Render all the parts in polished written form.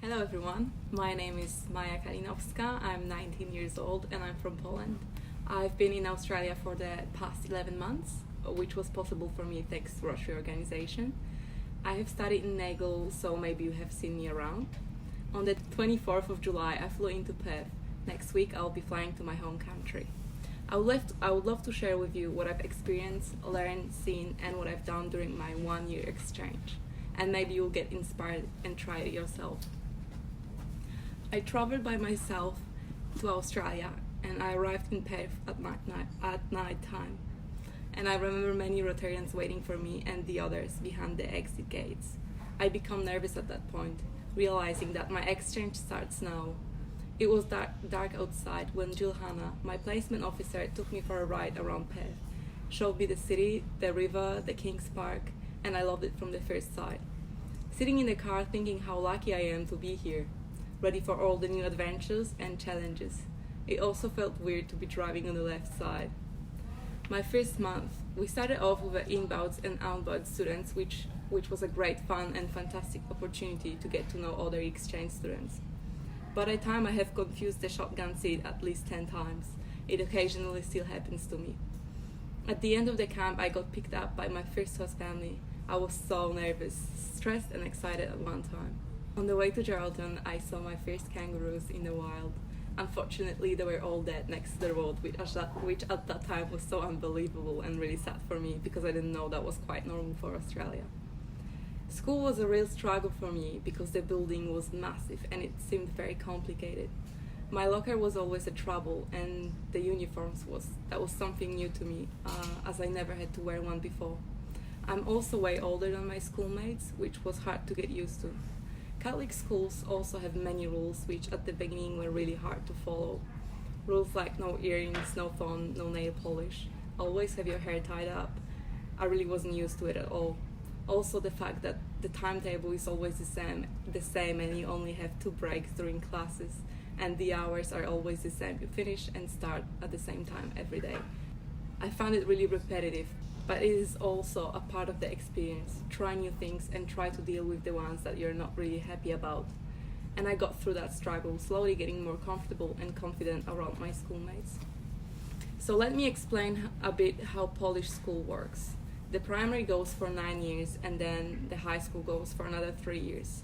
Hello everyone, my name is Maja. I'm 19 years old and I'm from Poland. I've been in Australia for the past 11 months, which was possible for me thanks to Rotary organization. I have studied in Nagel, so maybe you have seen me around. On the 24th of July, I flew into Perth. Next week, I'll be flying to my home country. I would love to share with you what I've experienced, learned, seen, and what I've done during my 1 year exchange. And maybe you'll get inspired and try it yourself. I traveled by myself to Australia and I arrived in Perth at night time. And I remember many Rotarians waiting for me and the others behind the exit gates. I became nervous at that point, realizing that my exchange starts now. It was dark outside when Jill Hanna, my placement officer, took me for a ride around Perth, showed me the city, the river, the King's Park, and I loved it from the first sight. Sitting in the car thinking how lucky I am to be here, ready for all the new adventures and challenges. It also felt weird to be driving on the left side. My first month, we started off with the inbound and outbound students, which was a great fun and fantastic opportunity to get to know other exchange students. By the time I have confused the shotgun seat at least 10 times, it occasionally still happens to me. At the end of the camp, I got picked up by my first host family. I was so nervous, stressed and excited at one time. On the way to Geraldton, I saw my first kangaroos in the wild. Unfortunately, they were all dead next to the road, which at that time was so unbelievable and really sad for me because I didn't know that was quite normal for Australia. School was a real struggle for me because the building was massive and it seemed very complicated. My locker was always a trouble and the uniforms was something new to me as I never had to wear one before. I'm also way older than my schoolmates, which was hard to get used to. Catholic schools also have many rules which at the beginning were really hard to follow. Rules like no earrings, no phone, no nail polish, always have your hair tied up. I really wasn't used to it at all. Also the fact that the timetable is always the same and you only have 2 breaks during classes and the hours are always the same. You finish and start at the same time every day. I found it really repetitive. But it is also a part of the experience. Try new things and try to deal with the ones that you're not really happy about. And I got through that struggle, slowly getting more comfortable and confident around my schoolmates. So let me explain a bit how Polish school works. The primary goes for 9 years and then the high school goes for another 3 years.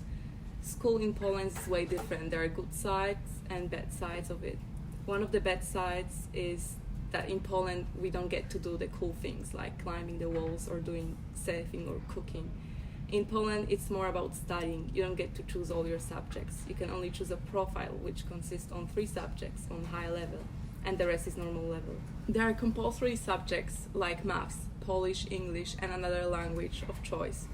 School in Poland is way different. There are good sides and bad sides of it. One of the bad sides is that in Poland we don't get to do the cool things like climbing the walls or doing surfing or cooking. In Poland it's more about studying. You don't get to choose all your subjects. You can only choose a profile which consists on 3 subjects on high level and the rest is normal level. There are compulsory subjects like maths, Polish, English and another language of choice,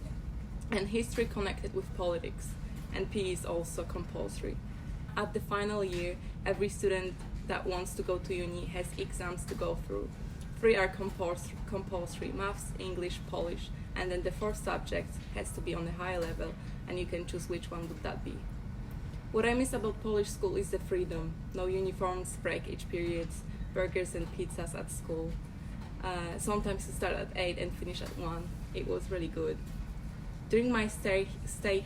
and history connected with politics, and PE is also compulsory. At the final year, every student that wants to go to uni has exams to go through. 3 are compulsory, maths, English, Polish, and then the 4th subject has to be on a higher level and you can choose which one would that be. What I miss about Polish school is the freedom. No uniforms, breakage periods, burgers and pizzas at school. Sometimes you start at 8 and finish at 1. It was really good. During my stay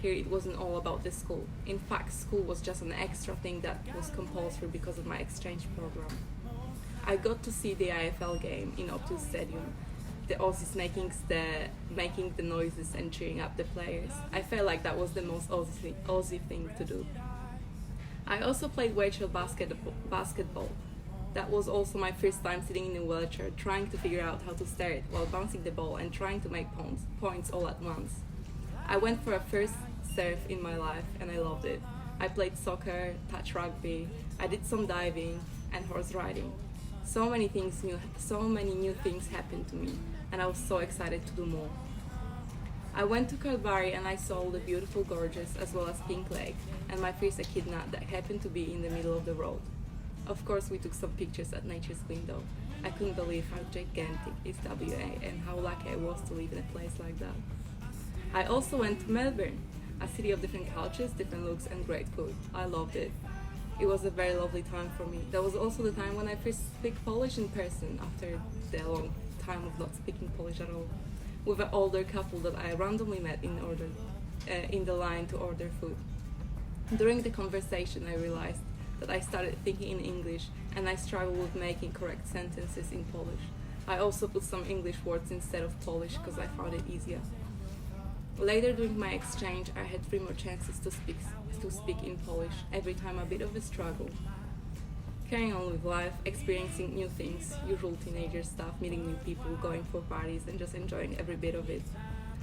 here, it wasn't all about the school. In fact, school was just an extra thing that was compulsory because of my exchange program. I got to see the IFL game in Optus Stadium, the Aussies making the noises and cheering up the players. I felt like that was the most Aussie thing to do. I also played wheelchair basketball. That was also my first time sitting in a wheelchair, trying to figure out how to steer it while bouncing the ball and trying to make points all at once. I went for a first surf in my life and I loved it. I played soccer, touch rugby, I did some diving and horse riding. So many new things happened to me and I was so excited to do more. I went to Calvary and I saw all the beautiful gorges as well as Pink Lake and my first echidna that happened to be in the middle of the road. Of course we took some pictures at nature's window. I couldn't believe how gigantic is WA and how lucky I was to live in a place like that. I also went to Melbourne, a city of different cultures, different looks and great food. I loved it. It was a very lovely time for me. That was also the time when I first speak Polish in person after the long time of not speaking Polish at all, with an older couple that I randomly met in the line to order food. During the conversation, I realized that I started thinking in English and I struggled with making correct sentences in Polish. I also put some English words instead of Polish because I found it easier. Later during my exchange, I had 3 more chances to speak in Polish, every time a bit of a struggle. Carrying on with life, experiencing new things, usual teenager stuff, meeting new people, going for parties and just enjoying every bit of it.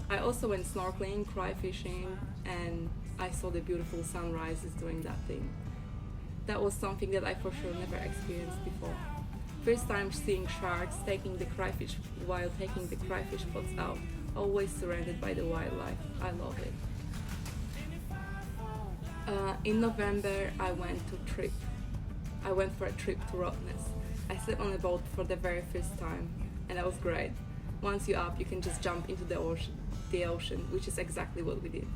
I also went snorkeling, cry fishing, and I saw the beautiful sunrises doing that thing. That was something that I for sure never experienced before. First time seeing sharks, taking the cryfish while taking the cryfish pots out, always surrounded by the wildlife. I love it. In November, I went for a trip to Rottnest. I slept on a boat for the very first time, and that was great. Once you're up, you can just jump into the ocean, which is exactly what we did.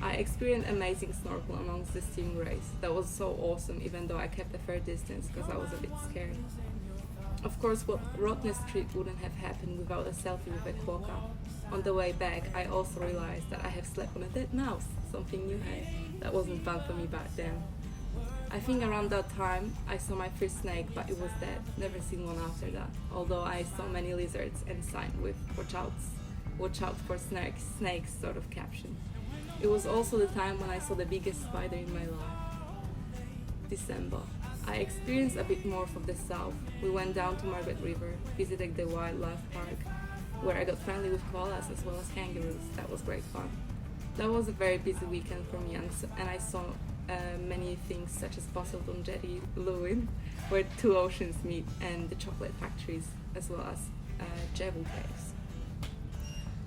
I experienced amazing snorkel amongst the stingrays. That was so awesome, even though I kept a fair distance because I was a bit scared. Of course, what Rottnest trip wouldn't have happened without a selfie with a quokka. On the way back, I also realized that I have slept on a dead mouse, something new. That wasn't fun for me back then. I think around that time I saw my first snake, but it was dead. Never seen one after that. Although I saw many lizards and sign with "Watch out for snakes" sort of caption. It was also the time when I saw the biggest spider in my life. December. I experienced a bit more from the south. We went down to Margaret River, visited the wildlife park, where I got friendly with koalas as well as kangaroos. That was great fun. That was a very busy weekend for me, and I saw many things such as Bosselton Jetty, Lewin, where 2 oceans meet, and the chocolate factories, as well as Jebel Caves.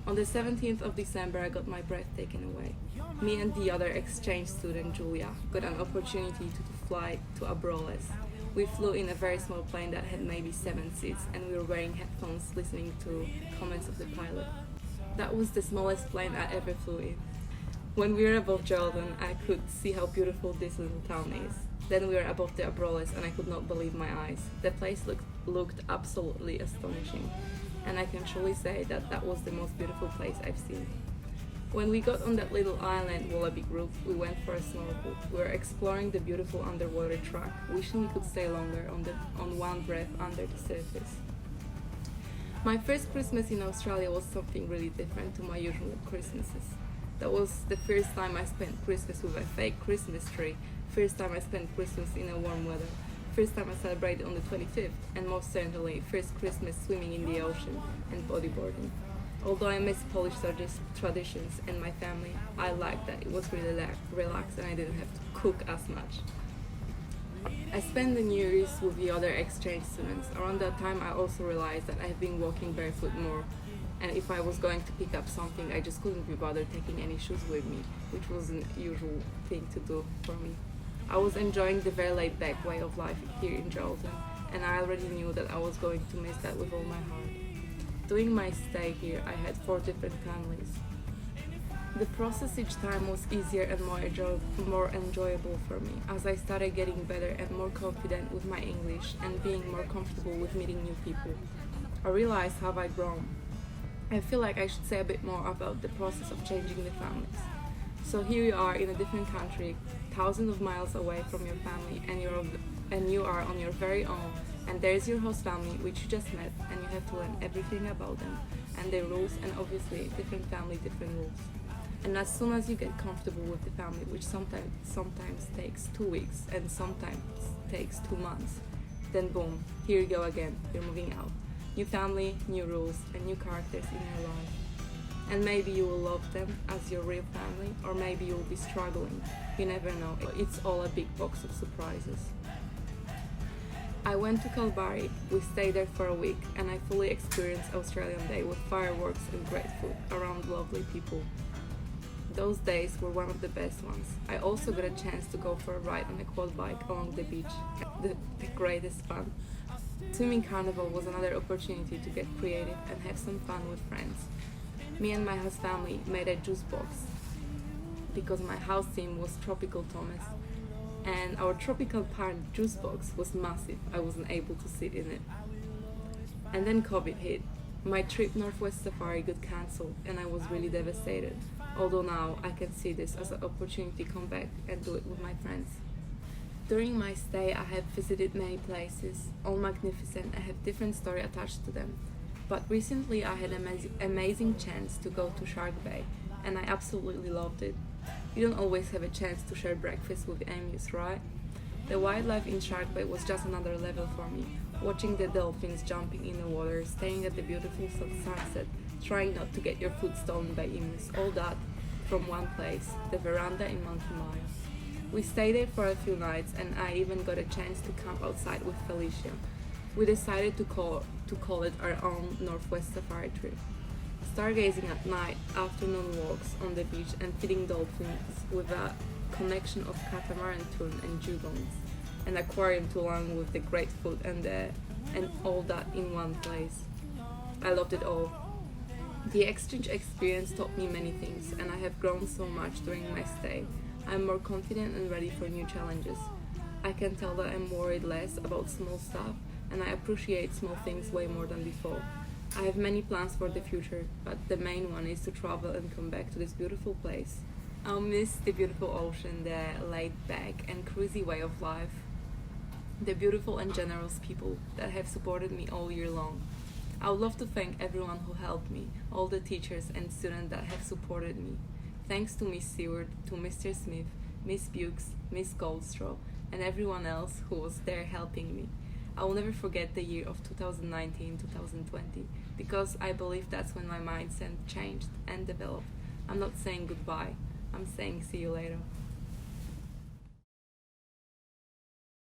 On the 17th of December, I got my breath taken away. Me and the other exchange student, Julia, got an opportunity to fly to Abrolhos. We flew in a very small plane that had maybe 7 seats, and we were wearing headphones listening to comments of the pilot. That was the smallest plane I ever flew in. When we were above Jordan, I could see how beautiful this little town is. Then we were above the Abrolhos, and I could not believe my eyes. The place looked absolutely astonishing, and I can truly say that that was the most beautiful place I've seen. When we got on that little island, Wallaby Group, we went for a snorkel. We were exploring the beautiful underwater track, wishing we could stay longer on one breath under the surface. My first Christmas in Australia was something really different to my usual Christmases. That was the first time I spent Christmas with a fake Christmas tree, first time I spent Christmas in a warm weather, first time I celebrated on the 25th, and most certainly first Christmas swimming in the ocean and bodyboarding. Although I miss Polish traditions and my family, I liked that it was really relaxed and I didn't have to cook as much. I spent the New Year's with the other exchange students. Around that time I also realized that I have been walking barefoot more, and if I was going to pick up something I just couldn't be bothered taking any shoes with me, which wasn't a usual thing to do for me. I was enjoying the very laid back way of life here in Jordan, and I already knew that I was going to miss that with all my heart. During my stay here, I had 4 different families. The process each time was easier and more enjoyable for me, as I started getting better and more confident with my English and being more comfortable with meeting new people. I realized how I've grown. I feel like I should say a bit more about the process of changing the families. So here you are in a different country, thousands of miles away from your family, and you are on your very own, and there's your host family which you just met, and you have to learn everything about them and their rules, and obviously different family, different rules. And as soon as you get comfortable with the family, which sometimes takes 2 weeks and sometimes takes 2 months, then boom, here you go again, you're moving out. New family, new rules, and new characters in your life. And maybe you will love them as your real family, or maybe you will be struggling. You never know. It's all a big box of surprises. I went to Kalbarri. We stayed there for a week, and I fully experienced Australian Day with fireworks and great food around lovely people. Those days were one of the best ones. I also got a chance to go for a ride on a quad bike along the beach. The greatest fun. Swimming Carnival was another opportunity to get creative and have some fun with friends. Me and my house family made a juice box because my house theme was Tropical Thomas, and our tropical park juice box was massive. I wasn't able to sit in it. And then COVID hit. My trip Northwest Safari got cancelled and I was really devastated. although now I can see this as an opportunity to come back and do it with my friends. During my stay, I have visited many places, all magnificent and have different story attached to them. But recently I had an amazing chance to go to Shark Bay, and I absolutely loved it. You don't always have a chance to share breakfast with emus, right? The wildlife in Shark Bay was just another level for me. Watching the dolphins jumping in the water, staring at the beautiful sunset, trying not to get your food stolen by emus, all that from one place, the veranda in Mountain Maja. We stayed there for a few nights, and I even got a chance to camp outside with Felicia. We decided to call it our own Northwest Safari trip. Stargazing at night, afternoon walks on the beach, and feeding dolphins with a connection of catamaran tune and dugongs, an aquarium to along with the great food and all that in one place. I loved it all. The exchange experience taught me many things, and I have grown so much during my stay. I'm more confident and ready for new challenges. I can tell that I'm worried less about small stuff, and I appreciate small things way more than before. I have many plans for the future, but the main one is to travel and come back to this beautiful place. I'll miss the beautiful ocean, the laid back and cruisy way of life, the beautiful and generous people that have supported me all year long. I would love to thank everyone who helped me, all the teachers and students that have supported me. Thanks to Miss Seward, to Mr. Smith, Miss Bukes, Miss Goldstraw, and everyone else who was there helping me. I will never forget the year of 2019-2020 because I believe that's when my mindset changed and developed. I'm not saying goodbye, I'm saying see you later.